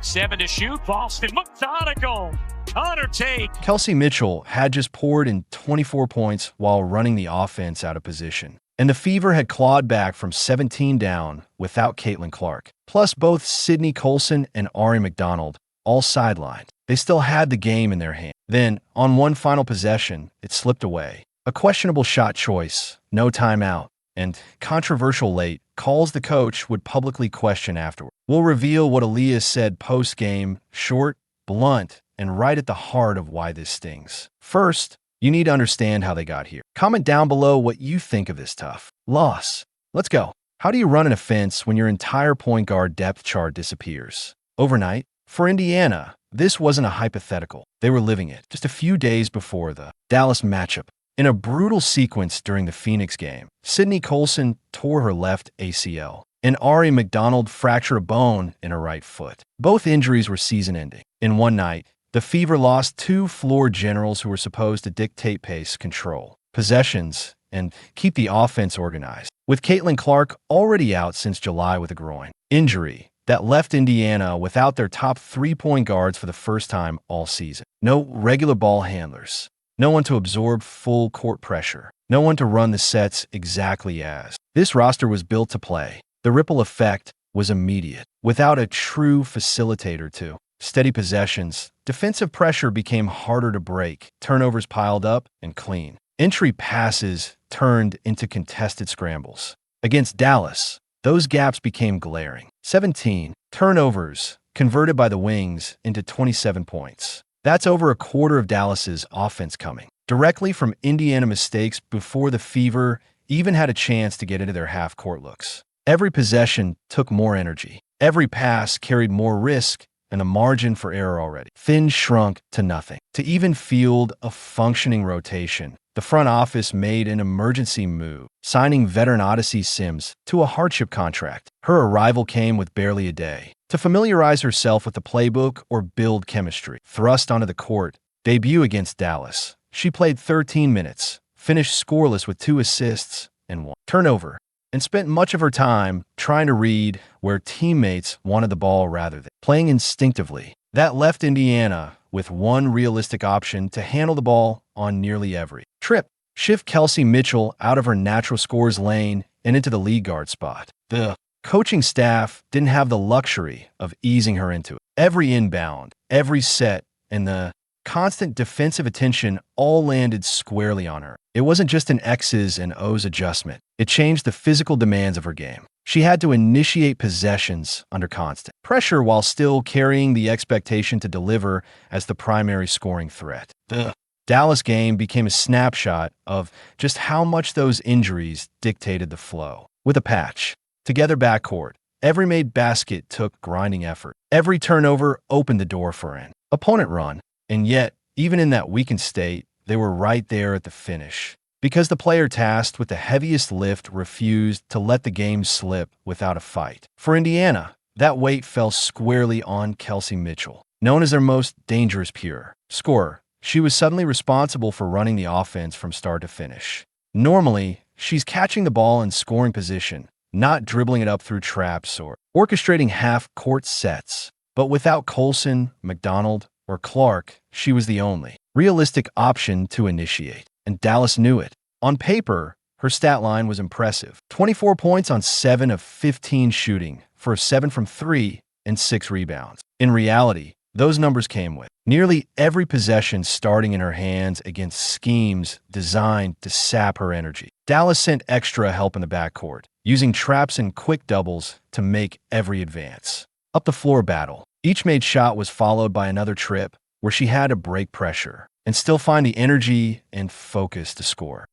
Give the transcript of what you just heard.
7 to shoot. Boston methodical. On her take. Kelsey Mitchell had just poured in 24 points while running the offense out of position. And the Fever had clawed back from 17 down without Caitlin Clark. Plus, both Sydney Colson and Ari McDonald all sidelined. They still had the game in their hand. Then, on one final possession, it slipped away. A questionable shot choice, no timeout, and controversial late calls the coach would publicly question afterward. We'll reveal what Aliyah said post-game, short, blunt, and right at the heart of why this stings. First, you need to understand how they got here. Comment down below what you think of this tough loss. Let's go. How do you run an offense when your entire point guard depth chart disappears? Overnight? For Indiana, this wasn't a hypothetical. They were living it just a few days before the Dallas matchup. In a brutal sequence during the Phoenix game, Sydney Colson tore her left ACL, and Ari McDonald fractured a bone in her right foot. Both injuries were season-ending. In one night, the Fever lost two floor generals who were supposed to dictate pace, control possessions, and keep the offense organized. With Caitlin Clark already out since July with a groin injury that left Indiana without their top three-point guards for the first time all season. No regular ball handlers. No one to absorb full court pressure. No one to run the sets exactly as. This roster was built to play. The ripple effect was immediate. Without a true facilitator to steady possessions, defensive pressure became harder to break. Turnovers piled up and clean. Entry passes turned into contested scrambles. Against Dallas, those gaps became glaring. 17 turnovers converted by the Wings into 27 points. That's over a quarter of Dallas's offense coming directly from Indiana mistakes before the Fever even had a chance to get into their half-court looks. Every possession took more energy. Every pass carried more risk, and the margin for error already thin shrunk to nothing. To even field a functioning rotation, the front office made an emergency move, signing veteran Odyssey Sims to a hardship contract. Her arrival came with barely a day to familiarize herself with the playbook or build chemistry. Thrust onto the court, debut against Dallas. She played 13 minutes, finished scoreless with 2 assists and 1 turnover, and spent much of her time trying to read where teammates wanted the ball rather than playing instinctively. That left Indiana with one realistic option to handle the ball on nearly every trip. Shift Kelsey Mitchell out of her natural scores lane and into the lead guard spot. The coaching staff didn't have the luxury of easing her into it. Every inbound, every set, and the constant defensive attention all landed squarely on her. It wasn't just an X's and O's adjustment. It changed the physical demands of her game. She had to initiate possessions under constant pressure while still carrying the expectation to deliver as the primary scoring threat. The Dallas game became a snapshot of just how much those injuries dictated the flow. With a patch, together backcourt, every made basket took grinding effort. Every turnover opened the door for an opponent run. And yet, even in that weakened state, they were right there at the finish. Because the player tasked with the heaviest lift refused to let the game slip without a fight. For Indiana, that weight fell squarely on Kelsey Mitchell. Known as their most dangerous pure scorer, she was suddenly responsible for running the offense from start to finish. Normally, she's catching the ball in scoring position, not dribbling it up through traps or orchestrating half-court sets. But without Colson, McDonald, or Clark, she was the only realistic option to initiate. And Dallas knew it. On paper, her stat line was impressive. 24 points on 7 of 15 shooting for 7 from 3 and 6 rebounds. In reality, those numbers came with nearly every possession starting in her hands against schemes designed to sap her energy. Dallas sent extra help in the backcourt, using traps and quick doubles to make every advance. Up the floor battle, each made shot was followed by another trip where she had to break pressure and still find the energy and focus to score.